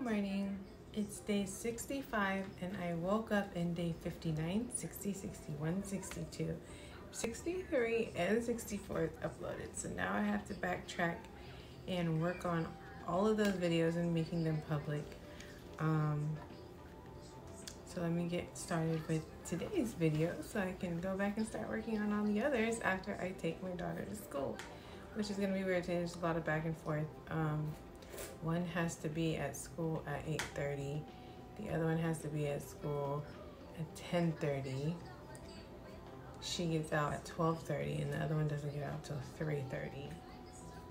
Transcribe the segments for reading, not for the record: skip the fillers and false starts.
morning. It's day 65 and I woke up in day 59, 60, 61, 62, 63, and 64 is uploaded. So now I have to backtrack and work on all of those videos and making them public. So let me get started with today's video so I can go back and start working on all the others after I take my daughter to school, which is going to be weird today. There's a lot of back and forth. One has to be at school at 8:30. The other one has to be at school at 10:30. She gets out at 12:30 and the other one doesn't get out till 3:30.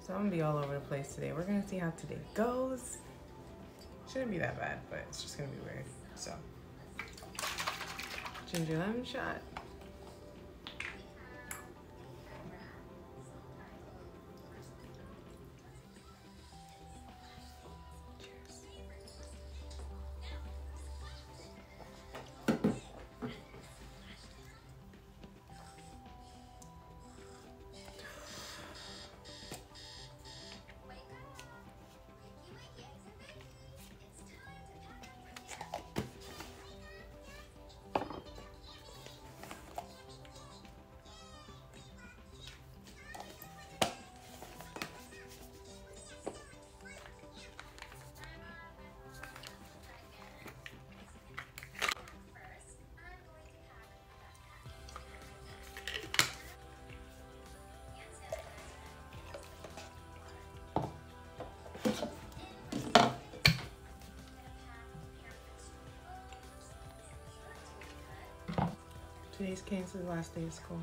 So I'm gonna be all over the place today. We're gonna see how today goes. Shouldn't be that bad, but it's just gonna be weird. So, ginger lemon shot. Today's Cancer's last day of school.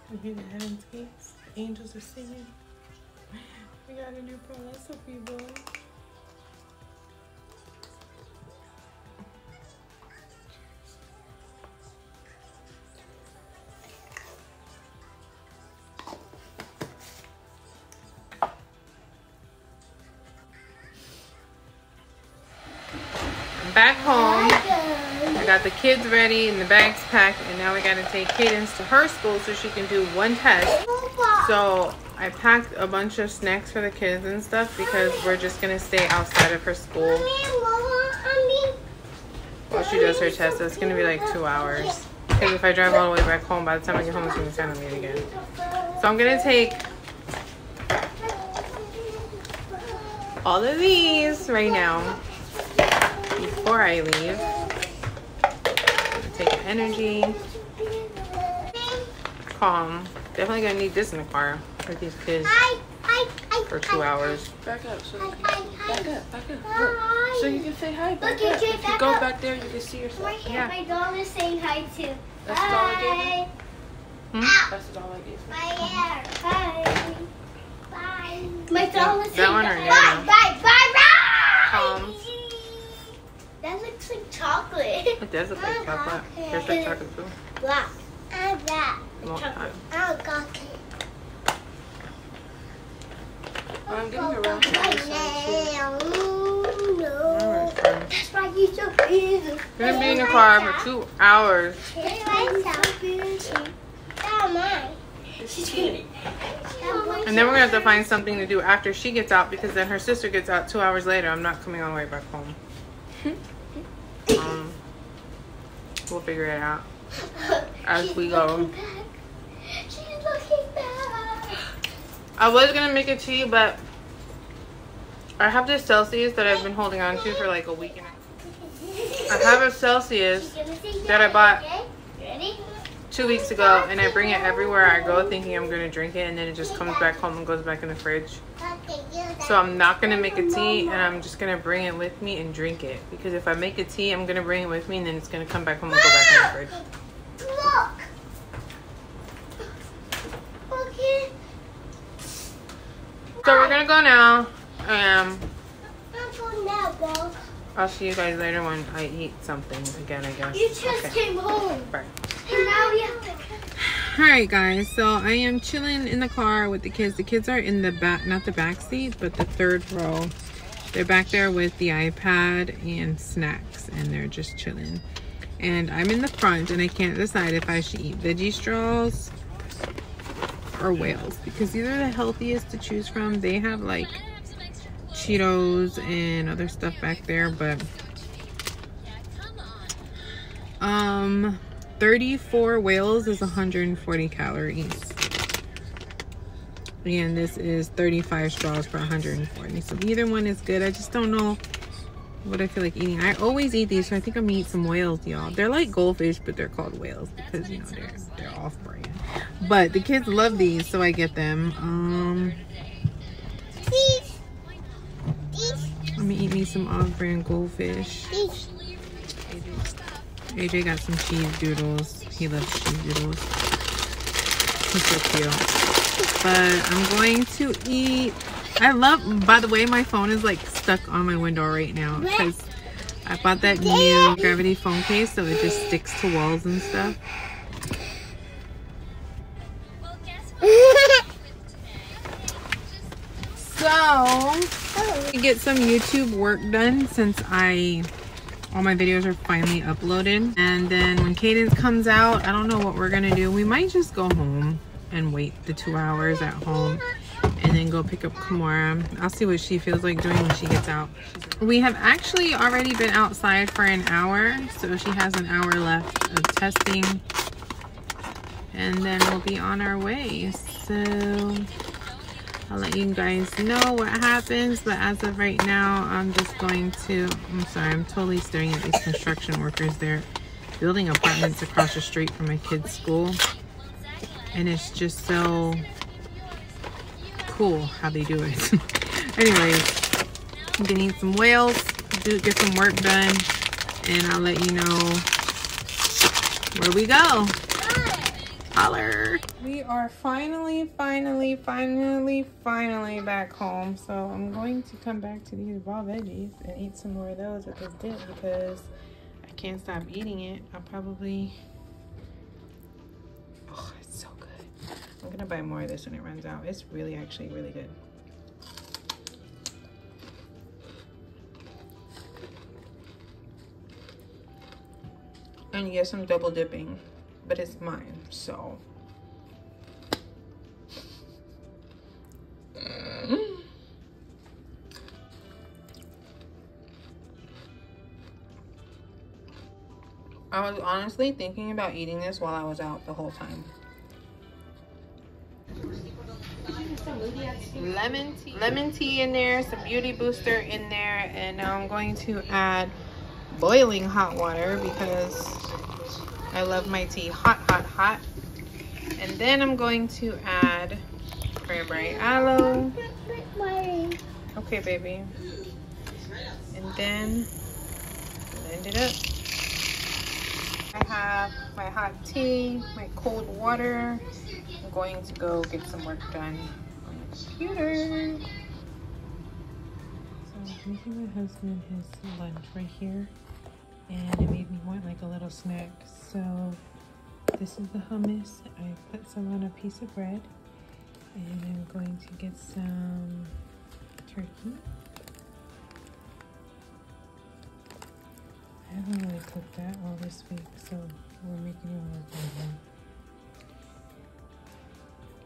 You hear the heaven's gates? The angels are singing. We got a new recipe, boy. I'm back home. I got the kids ready and the bags packed, and now we got to take Cadence to her school so she can do one test. So I packed a bunch of snacks for the kids and stuff because we're just going to stay outside of her school while she does her test. So it's going to be like 2 hours, because if I drive all the way back home, by the time I get home, it's going to be time to meet again. So I'm going to take all of these right now before I leave. Take an energy, calm. Definitely gonna need this in the car with these kids for 2 hours. Back up so you can back up. Look, so you can say hi. Back up. If you go back there, you can see yourself. Yeah. My doll is saying hi too. That's the doll I gave you? That's the doll I gave you. Hi. Bye. My doll is saying that one or bye. Calm. That looks like chocolate. It does look like chocolate. Here's like chocolate too. Black. I'm black. Chocolate. Oh, chocolate. I'm getting around to No. That's why you're so busy. We're gonna be in the car for 2 hours. That's why you're so busy. That's mine. And then we're gonna have to find something to do after she gets out, because then her sister gets out 2 hours later. I'm not coming all the way back home. We'll figure it out as we go. She's looking back. I was gonna make a tea, but I have this Celsius that I've been holding on to for like a week and a half. I have a Celsius that I bought 2 weeks ago, and I bring it everywhere I go thinking I'm going to drink it, and then it just comes back home and goes back in the fridge. So I'm not going to make a tea, and I'm just going to bring it with me and drink it. Because if I make a tea, I'm going to bring it with me, and then it's going to come back home and go back in the fridge. Look. Okay. So we're going to go now. I'm going now, bro. I'll see you guys later when I eat something again, I guess. You just came home. Bye. And now we have to... Alright guys, so I am chilling in the car with the kids. The kids are in the back, not the back seat, but the third row. They're back there with the iPad and snacks, and they're just chilling. And I'm in the front, and I can't decide if I should eat veggie straws or whales, because these are the healthiest to choose from. They have like Cheetos and other stuff back there, but 34 whales is 140 calories, and this is 35 straws for 140. So either one is good. I just don't know what I feel like eating. I always eat these, so I think I'm gonna eat some whales, y'all. They're like goldfish, but they're called whales because, you know, they're off brand. But the kids love these, so I get them. I'm gonna eat me some off-brand goldfish. AJ got some cheese doodles. He loves cheese doodles. He's so cute. But I'm going to eat. I love, by the way, my phone is like stuck on my window right now because I bought that new gravity phone case, so it just sticks to walls and stuff. So to get some YouTube work done, since all my videos are finally uploaded, and then when Cadence comes out, I don't know what we're gonna do. We might just go home and wait the 2 hours at home and then go pick up Kimura. I'll see what she feels like doing when she gets out. We have actually already been outside for an hour, so she has an hour left of testing, and then we'll be on our way. So I'll let you guys know what happens, but as of right now, I'm just going to, I'm sorry, I'm totally staring at these construction workers. They're building apartments across the street from my kids' school, and it's just so cool how they do it. Anyways, I'm gonna eat some whales, get some work done, and I'll let you know where we go. Holler. We are finally back home. So I'm going to come back to these raw veggies and eat some more of those with this dip because I can't stop eating it. I'll probably, oh, it's so good. I'm gonna buy more of this when it runs out. It's really, actually really good. And yes, I'm double dipping, but it's mine, so. I was honestly thinking about eating this while I was out the whole time. Lemon tea in there, some beauty booster in there, and now I'm going to add boiling hot water because I love my tea hot, hot, hot. And then I'm going to add cranberry aloe. Okay, baby. And then blend it up. I have my hot tea, my cold water. I'm going to go get some work done on the computer. So I'm making my husband his lunch right here, and it made me want like a little snack. So this is the hummus. I put some on a piece of bread, and I'm going to get some turkey. I haven't really cooked that all this week, so we're making it more fun.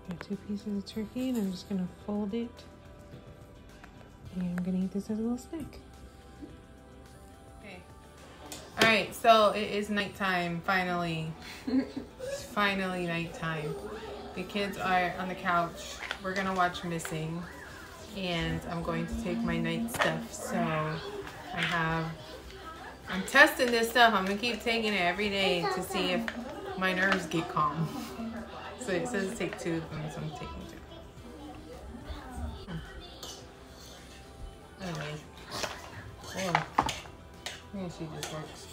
Got 2 pieces of turkey, and I'm just gonna fold it, and I'm gonna eat this as a little snack. Okay. All right, so it is nighttime finally. It's finally nighttime. The kids are on the couch. We're gonna watch Missing, and I'm going to take my night stuff. So I'm testing this stuff. I'm gonna keep taking it every day to see if my nerves get calm. So it says take 2 of them, so I'm taking 2. Anyways. Oh. Let me see if this works.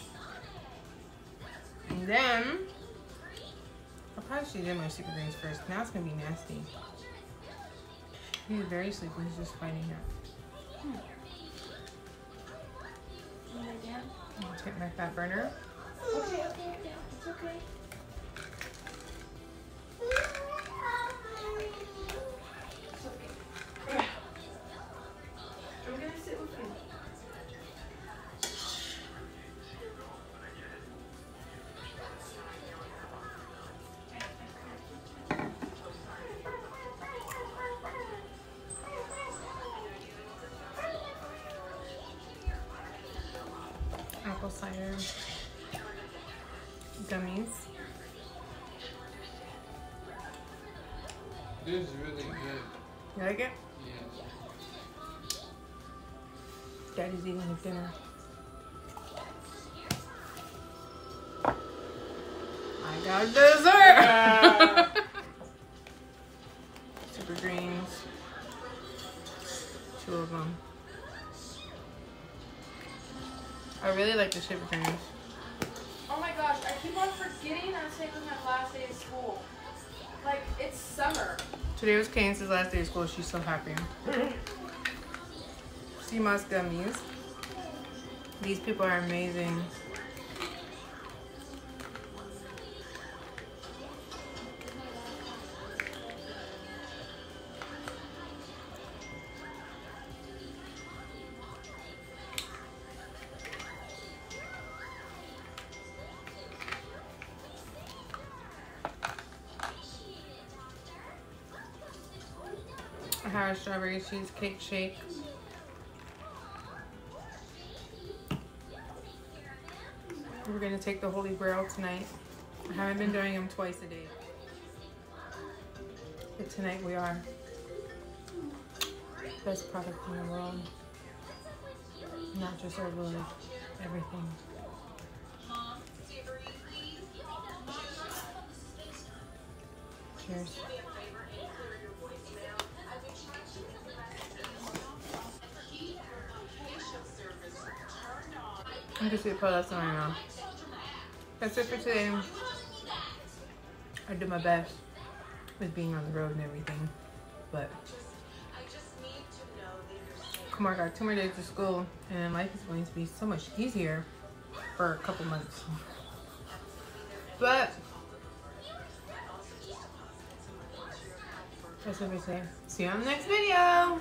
And then I'll probably should do my super greens first. Now it's gonna be nasty. He's very sleepy, he's just fighting out. I'll take my fat burner. Okay, it's okay. I'm gonna sit with you. Apple cider gummies. This is really good. You like it? Yes. Daddy's eating his dinner. I got dessert! Super greens. 2 of them. I really like the super greens. Oh my gosh, I keep on forgetting that today was my last day of school. Like, it's summer. Today was Kane's last day of school. She's so happy. Sea moss gummies. These people are amazing. I have a strawberry cheesecake shake. We're gonna take the Holy Grail tonight. I haven't been doing them twice a day, but tonight we are. Best product in the world. Not just herbalife, everything. Cheers. I'm just gonna put that in my mouth. That's it for today. I did my best with being on the road and everything, but come on, I got 2 more days of school, and then life is going to be so much easier for a couple months. But that's what we say. See you on the next video.